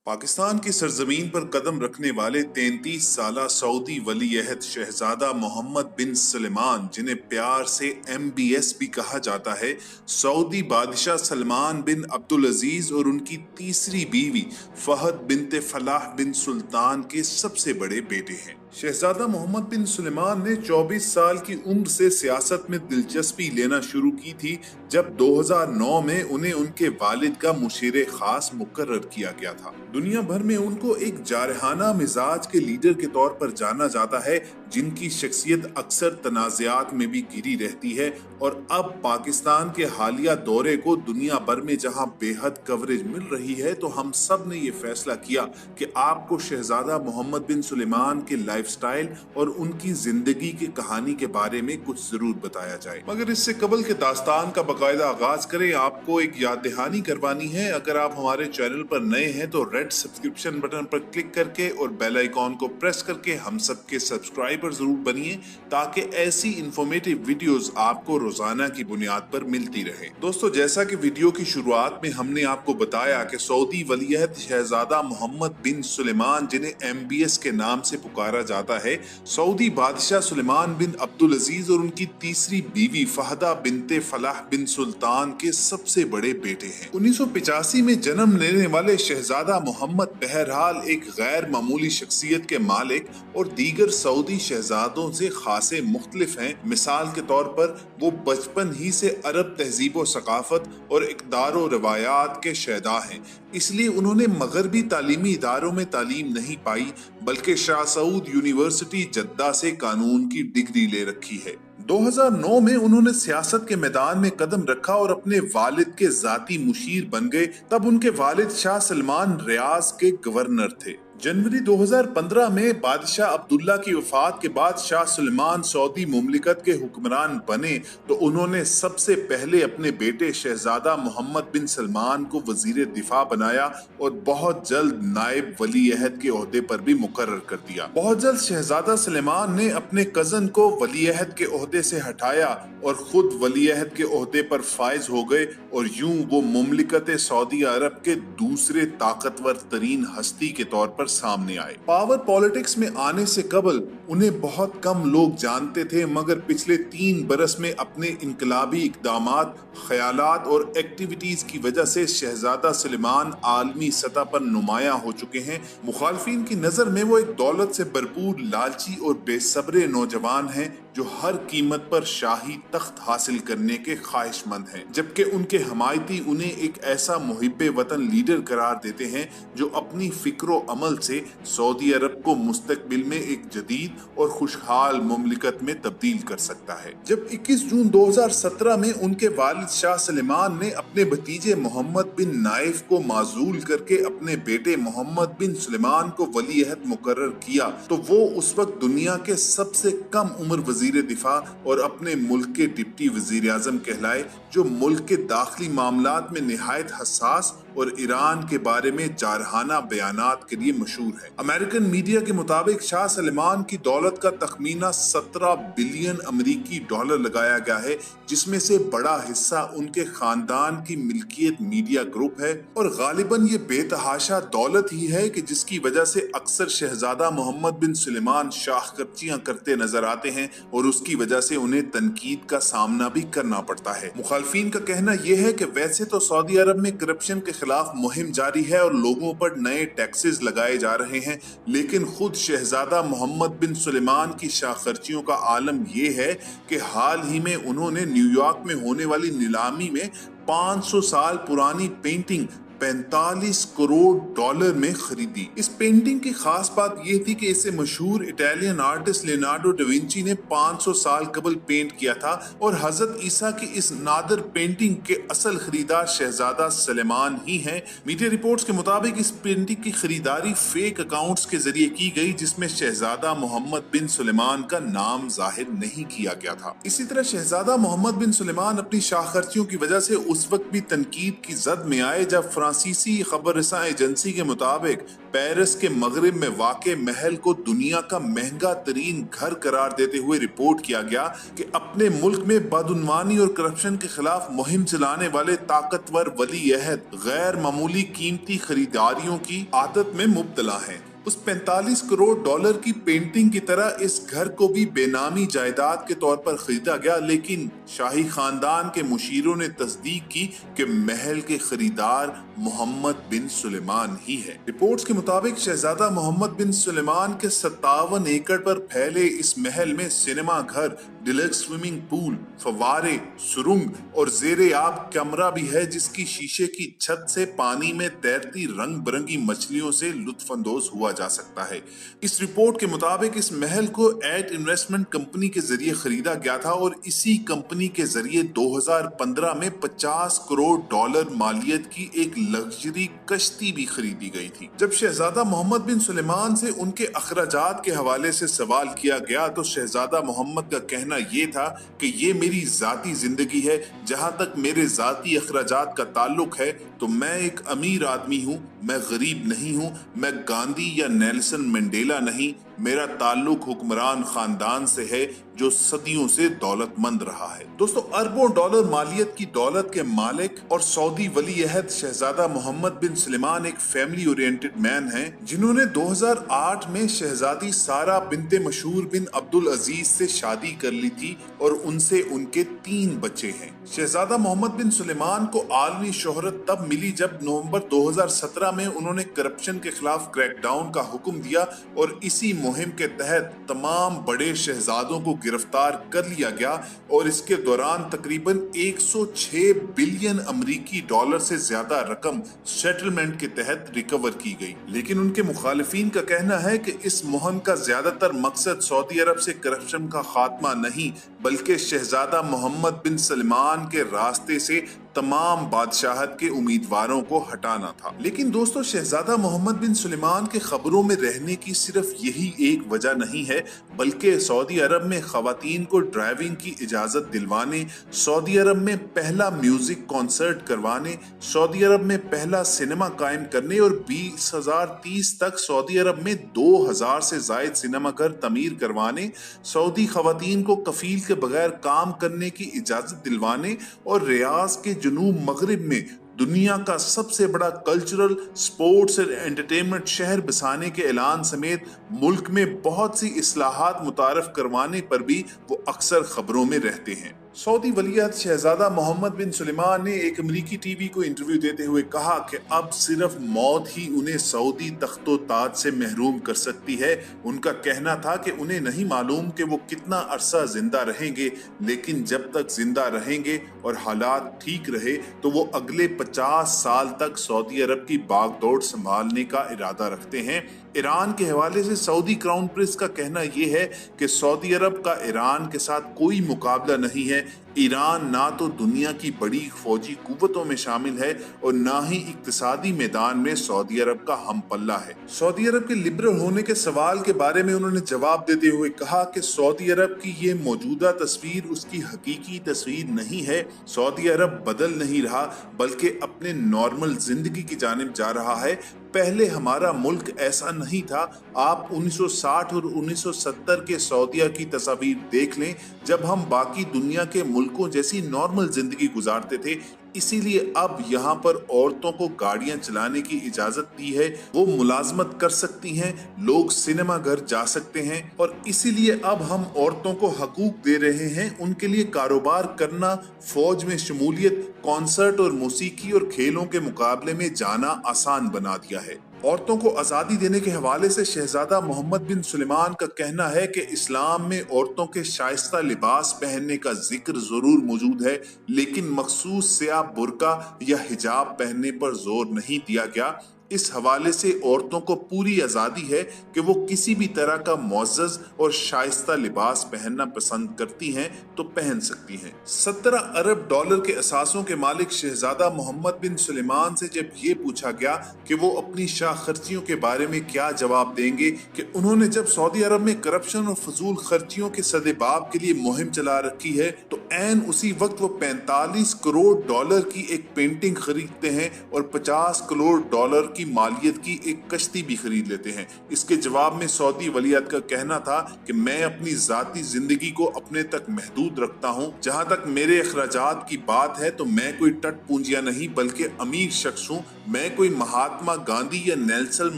पाकिस्तान की सरजमीन पर कदम रखने वाले 33 साला सऊदी वली अहद शहजादा मोहम्मद बिन सलमान, जिन्हें प्यार से MBS भी कहा जाता है, सऊदी बादशाह सलमान बिन अब्दुल अजीज और उनकी तीसरी बीवी फहद बिनते फलाह बिन सुल्तान के सबसे बड़े बेटे हैं। शहजादा मोहम्मद बिन सुलेमान ने 24 साल की उम्र से सियासत में दिलचस्पी लेना शुरू की थी, जब 2009 में उन्हें उनके वालिद का मुशीर खास मुकर्रर किया गया था। दुनिया भर में उनको एक जारहाना मिजाज के लीडर के तौर पर जाना जाता है, जिनकी शख्सियत अक्सर तनाज़ात में भी घिरी रहती है। और अब पाकिस्तान के हालिया दौरे को दुनिया भर में जहां बेहद कवरेज मिल रही है, तो हम सब ने ये फैसला किया कि आपको शहजादा मोहम्मद बिन सुलेमान के लाइफस्टाइल और उनकी जिंदगी की कहानी के बारे में कुछ जरूर बताया जाए। मगर इससे कबल के दास्तान का बाकायदा आगाज करें, आपको एक याद दहानी करवानी है। अगर आप हमारे चैनल पर नए हैं तो रेड सब्सक्रिप्शन बटन पर क्लिक करके और बेल आइकॉन को प्रेस करके हम सबके सब्सक्राइबर जरूर बनिए, ताकि ऐसी इंफॉर्मेटिव वीडियोस आपको रोजाना की बुनियाद पर मिलती रहे। दोस्तों, जैसा कि वीडियो की शुरुआत में हमने आपको बताया कि सऊदी वलीअहद शहजादा मोहम्मद बिन सुलेमान, जिन्हें MBS के नाम से पुकारा जाता है, सऊदी बादशाह सुलेमान बिन अब्दुल अजीज और उनकी तीसरी बीवी फहदा बिनते फलाह बिन सुल्तान के सबसे बड़े बेटे हैं। 1985 में जन्म लेने वाले शहजादा मोहम्मद बहरहाल एक गैर मामूली शख्सियत के मालिक और दीगर सऊदी शहजादों से खासे मुख्तलिफ हैं। मिसाल के तौर पर वो बचपन ही से अरब तहजीब व सकाफत और इक़दार व रवायात के शहदा हैं, इसलिए उन्होंने मगरबी तालीमी इदारों में तालीम नहीं पाई, बल्कि शाह सऊद यूनिवर्सिटी जद्दा से कानून की डिग्री ले रखी है। 2009 में उन्होंने सियासत के मैदान में कदम रखा और अपने वालिद के जाती मुशीर बन गए। तब उनके वालिद शाह सलमान रियाज के गवर्नर थे। जनवरी 2015 में बादशाह अब्दुल्ला की वफात के बाद शाह सलमान सऊदी मुमलिकत के हुक्मरान बने, तो उन्होंने सबसे पहले अपने बेटे शहजादा मोहम्मद बिन सलमान को वजीर दिफा बनाया और बहुत जल्द नायब वली अहद के ओहदे पर भी मुकर्रर कर दिया। बहुत जल्द शहजादा सलमान ने अपने कजन को वली अहद के ओहदे से हटाया और खुद वली अहद के ओहदे पर फायज हो गए, और यूं वो मुमलिकत सऊदी अरब के दूसरे ताकतवर तरीन हस्ती के तौर पर सामने आए। पावर पॉलिटिक्स में आने से कबल उन्हें बहुत कम लोग जानते थे, मगर पिछले 3 बरस में अपने इनकलाबी इकदामात, ख्यालात और एक्टिविटीज की वजह से शहजादा सलमान आलमी सतह पर नुमाया हो चुके हैं। मुखालफिन की नजर में वो एक दौलत से भरपूर, लालची और बेसब्रे नौजवान हैं, जो हर कीमत पर शाही तख्त हासिल करने के ख्वाहिशमंद हैं, जबकि उनके हमायती उन्हें एक ऐसा मुहिब्बे वतन लीडर करार देते हैं जो अपनी फिक्रो अमल से सऊदी अरब को मुस्तकबिल में एक जदीद और खुशहाल मुमलिकत में तब्दील कर सकता है। जब 21 जून 2017 में उनके वालिद शाह सलमान ने अपने भतीजे मोहम्मद बिन नाइफ को माजूल करके अपने बेटे मोहम्मद बिन सुलेमान को वली अहद मुकर्रर किया, तो वो उस वक्त दुनिया के सबसे कम उम्र वजीर दिफा और अपने मुल्क के डिप्टी वजीर आजम कहलाए, जो मुल्क के दाखिली मामलात में निहायत हसास और ईरान के बारे में जारहाना बयानात के लिए मशहूर है। अमेरिकन मीडिया के मुताबिक शाह सलमान की दौलत का तखमीना 17 बिलियन अमेरिकी डॉलर लगाया गया है, जिसमें से बड़ा हिस्सा उनके खानदान की मिल्कियत मीडिया ग्रुप है। और गालिबन ये बेतहाशा दौलत ही है कि जिसकी वजह से अक्सर शहजादा मोहम्मद बिन सुलेमान शाखकर्चियां करते नजर आते हैं, और उसकी वजह से उन्हें तनकीद का सामना भी करना पड़ता है। मुखालफिन का कहना यह है कि वैसे तो सऊदी अरब में करप्शन के खिलाफ मुहिम जारी है और लोगों पर नए टैक्सेस लगाए जा रहे हैं, लेकिन खुद शहजादा मोहम्मद बिन सुलेमान की शाखर्चियों का आलम यह है कि हाल ही में उन्होंने न्यूयॉर्क में होने वाली नीलामी में 500 साल पुरानी पेंटिंग 45 करोड़ डॉलर में खरीदी। इस पेंटिंग की खास बात यह थी कि इसे मशहूर Italian artist Leonardo da Vinci ने 500 साल कबल पेंट किया था, और हजरत ईसा की इस नादर पेंटिंग के असल खरीदार शहजादा सलमान ही हैं। मीडिया रिपोर्ट्स के मुताबिक इस पेंटिंग की खरीदारी फेक अकाउंट्स के जरिए की गई, जिसमें शहजादा मोहम्मद बिन सुलेमान का नाम जाहिर नहीं किया गया था। इसी तरह शहजादा मोहम्मद बिन सुलेमान अपनी शाखर्चियों की वजह से उस वक्त भी तनकीद की जद में आए, जब فرانسیسی خبر رساں ایجنسی کے مطابق پیرس کے مغرب میں واقع محل کو دنیا کا مہنگا ترین گھر قرار دیتے ہوئے رپورٹ کیا گیا کہ اپنے ملک میں بدعنوانی اور کرپشن کے خلاف مہم چلانے والے طاقتور ولی عہد غیر معمولی قیمتی خریداریوں کی عادت میں مبتلا ہیں۔ اس 45 کروڑ ڈالر کی پینٹنگ کی طرح اس گھر کو بھی بے نامی جائیداد کے طور پر خریدا گیا، لیکن شاہی خاندان کے مشیروں نے تصدیق کی کہ محل کے خریدار محمد بن سلیمان ہی ہے۔ رپورٹس کے مطابق شہزادہ محمد بن سلیمان کے 57 ایکڑ پر پھیلے اس محل میں سینما گھر، ڈیلکس سوئمنگ پول، فوارے، سرنگ اور زیر آب کمرہ بھی ہے، جس کی شیشے کی چھت سے پانی میں تیرتی رنگ برنگی مچھلیوں سے لطف اندوز ہوا جا سکتا ہے۔ اس رپورٹ کے مطابق اس محل کو ایٹ انویسٹمنٹ کمپنی کے ذریعے خریدا گیا تھا اور اسی کمپنی کے ذریعے 2015 میں 50 کروڑ ڈالر مالیت کی ایک لگژری کشتی بھی خریدی گئی تھی۔ جب شہزادہ محمد بن سلیمان سے ان کے اخراجات کے حوالے سے سوال کیا گیا تو شہزادہ محمد کا کہنا یہ تھا کہ یہ میری ذاتی زندگی ہے، جہاں تک میرے ذاتی اخراجات کا تعلق ہے تو میں ایک امیر آدمی ہوں، میں غریب نہیں ہوں، میں گاندھی یا نیلسن منڈیلا نہیں، میرا تعلق حکمران خاندان سے ہے جو صدیوں سے دولت مند رہا ہے۔ دوستو، اربوں ڈالر مالیت کی دولت کے مالک اور سعودی ولی عہد شہزادہ محمد بن سلیمان ایک فیملی اورینٹڈ مین ہیں، جنہوں نے 2008 میں شہزادی سارہ بنت مشہور بن عبدالعزیز سے شادی کر لی تھی اور ان سے ان کے 3 بچے ہیں۔ شہزادہ محمد بن سلیمان کو عالمی شہرت تب ملی جب نومبر 2017 میں انہوں نے کرپشن کے خلاف کریک ڈاؤن کا حکم دیا اور اسی مہم کے تحت تمام بڑے شہزادوں کو گرفتار کر لیا گیا اور اس کے دوران تقریباً 106 بلین امریکی ڈالر سے زیادہ رقم سیٹلمنٹ کے تحت ریکور کی گئی۔ لیکن ان کے مخالفین کا کہنا ہے کہ اس مہم کا زیادہ تر مقصد سعودی عرب سے کرپشن کا خاتمہ نہیں بلکہ شہزادہ محمد بن سلمان کے راستے سے تمام بادشاہت کے امیدواروں کو ہٹانا تھا۔ لیکن دوستو، شہزادہ محمد بن سلیمان کے خبروں میں رہنے کی صرف یہی ایک وجہ نہیں ہے، بلکہ سعودی عرب میں خواتین کو ڈرائیونگ کی اجازت دلوانے، سعودی عرب میں پہلا میوزک کانسرٹ کروانے، سعودی عرب میں پہلا سینما قائم کرنے اور 2030 تک سعودی عرب میں 2000 سے زائد سینما گھر تعمیر کروانے، سعودی خواتین کو کفیل کے بغیر کام کرنے کی اجازت دلوانے اور ریاض کے جنوب مغرب میں دنیا کا سب سے بڑا کلچرل، سپورٹس اور انٹرٹینمنٹ شہر بسانے کے اعلان سمیت ملک میں بہت سی اصلاحات متعارف کروانے پر بھی وہ اکثر خبروں میں رہتے ہیں۔ سعودی ولیعہد شہزادہ محمد بن سلیمان نے ایک امریکی ٹی وی کو انٹرویو دیتے ہوئے کہا کہ اب صرف موت ہی انہیں سعودی تخت و تاج سے محروم کر سکتی ہے۔ ان کا کہنا تھا کہ انہیں نہیں معلوم کہ وہ کتنا عرصہ زندہ رہیں گے، لیکن جب تک زندہ رہیں گے اور حالات ٹھیک رہے تو وہ اگلے 50 سال تک سعودی عرب کی باغ دوڑ سنبھالنے کا ارادہ رکھتے ہیں۔ ایران کے حوالے سے سعودی کراؤن پرنس کا کہنا یہ ہے کہ سعودی عرب کا ایران کے ساتھ کوئی مقابلہ نہیں ہے۔ ایران نہ تو دنیا کی بڑی فوجی قوتوں میں شامل ہے اور نہ ہی اقتصادی میدان میں سعودی عرب کا ہم پلہ ہے۔ سعودی عرب کے لبرل ہونے کے سوال کے بارے میں انہوں نے جواب دیتے ہوئے کہا کہ سعودی عرب کی یہ موجودہ تصویر اس کی حقیقی تصویر نہیں ہے۔ سعودی عرب بدل نہیں رہا بلکہ اپنے نارمل زندگی کی جانب جا رہا ہے۔ پہلے ہمارا ملک ایسا نہیں تھا۔ آپ 1960 اور 1970 کے سعودیہ کی تصاویر دیکھ لیں جب ہم باقی دنیا کے ملکوں جیسی نارمل زندگی گزارتے تھے۔ اسی لیے اب یہاں پر عورتوں کو گاڑیاں چلانے کی اجازت دی ہے، وہ ملازمت کر سکتی ہیں، لوگ سینما گھر جا سکتے ہیں اور اسی لیے اب ہم عورتوں کو حقوق دے رہے ہیں۔ ان کے لیے کاروبار کرنا، فوج میں شمولیت، کانسرٹ اور موسیقی اور کھیلوں کے مقابلے میں جانا آسان بنا دیا ہے۔ عورتوں کو آزادی دینے کے حوالے سے شہزادہ محمد بن سلیمان کا کہنا ہے کہ اسلام میں عورتوں کے شائستہ لباس پہننے کا ذکر ضرور موجود ہے، لیکن مخصوص سیاہ برقع یا حجاب پہننے پر زور نہیں دیا گیا۔ इस हवाले से औरतों को पूरी आजादी है कि वो किसी भी तरह का मुअज़्ज़ज़ और शाइस्ता लिबास पहनना पसंद करती हैं तो पहन सकती हैं। 17 अरब डॉलर के असासों के मालिक शहजादा मोहम्मद बिन सुलेमान से जब ये पूछा गया कि वो अपनी शाह खर्चियों के बारे में क्या जवाब देंगे कि उन्होंने जब सऊदी अरब में करप्शन और फजूल खर्चियों के सदेबाब के लिए मुहिम चला रखी है तो ऐन उसी वक्त वो 45 करोड़ डॉलर की एक पेंटिंग खरीदते हैं और 50 करोड़ डॉलर की मालियत की एक कश्ती भी खरीद लेते हैं। इसके जवाब में सऊदी वलीअहद का कहना था कि मैं अपनी जाती जिंदगी को अपने तक महदूद रखता हूँ। जहाँ तक मेरे अखराजात की बात है तो मैं कोई टट पूंजिया नहीं बल्कि अमीर शख्स हूँ। मैं कोई महात्मा गांधी या नेल्सन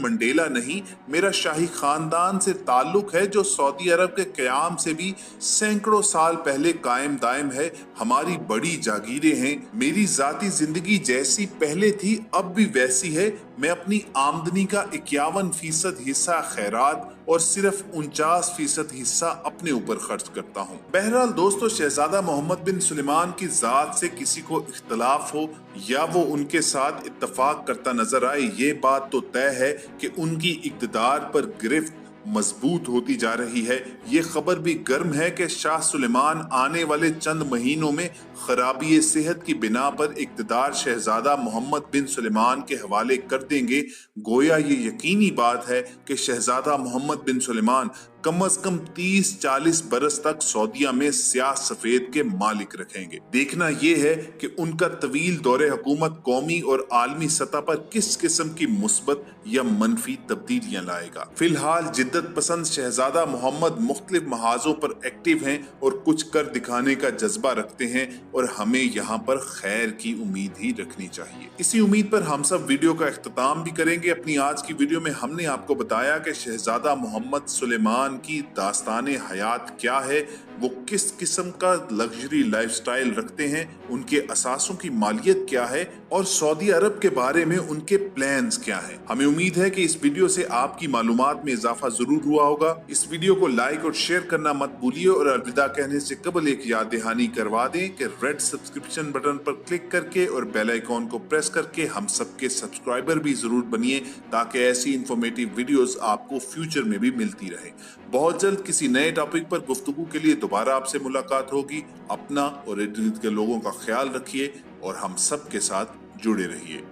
मंडेला नहीं। मेरा शाही खानदान से ताल्लुक है जो सऊदी अरब के क़याम से भी सैकड़ों साल पहले कायम दायम है। हमारी बड़ी जागीरें हैं। मेरी जाती जिंदगी जैसी पहले थी अब भी वैसी है। मैं अपनी आमदनी का 51% हिस्सा खैरात और सिर्फ 49% हिस्सा अपने ऊपर खर्च करता हूँ। बहरहाल दोस्तों, शहजादा मोहम्मद बिन सुलेमान की जात से किसी को इख्तलाफ हो या वो उनके साथ इत्तफाक करता नजर आए, ये बात तो तय है कि उनकी इक़्तिदार पर गिरफ्त मजबूत होती जा रही है। ये खबर भी गर्म है कि शाह सुलेमान आने वाले चंद महीनों में खराबी सेहत की बिना पर इक़्तिदार शहजादा मोहम्मद बिन सुलेमान के हवाले कर देंगे। गोया ये यकीनी बात है कि शहजादा मोहम्मद बिन सुलेमान कम से कम 30-40 बरस तक सऊदीया में स्याह सफेद के मालिक रखेंगे। देखना ये है कि उनका तवील दौरे हुकूमत कौमी और आलमी सतह पर किस किस्म की मुस्बत या मनफी तब्दीलियां लाएगा। फिलहाल जिद्दत पसंद शहजादा मोहम्मद मुख्तलिफ महाजों पर एक्टिव हैं और कुछ कर दिखाने का जज्बा रखते हैं और हमें यहाँ पर खैर की उम्मीद ही रखनी चाहिए। इसी उम्मीद पर हम सब वीडियो का इख्तिताम भी करेंगे। अपनी आज की वीडियो में हमने आपको बताया कि शहजादा मोहम्मद सुलेमान की दास्ताने हयात क्या है, वो किस किस्म का लग्जरी लाइफस्टाइल रखते हैं, उनके असासों की मालियत क्या है और सऊदी अरब के बारे में उनके प्लान्स क्या हैं। हमें उम्मीद है कि इस वीडियो से आपकी मालूमात में इजाफा जरूर हुआ होगा। इस वीडियो को लाइक और शेयर करना मत भूलिए और अलविदा कहने से कबल एक याद दहानी करवा दें कि रेड सब्सक्रिप्शन बटन पर क्लिक करके और बेल आइकॉन को प्रेस करके हम सबके सब्सक्राइबर भी जरूर बनिए ताकि ऐसी इंफॉर्मेटिव वीडियोस आपको फ्यूचर में भी मिलती रहे। बहुत जल्द किसी नए टॉपिक पर गुफ्तगू के लिए दोबारा आपसे मुलाकात होगी। अपना और इर्द गिर्द के लोगों का ख्याल रखिए और हम सब के साथ जुड़े रहिए।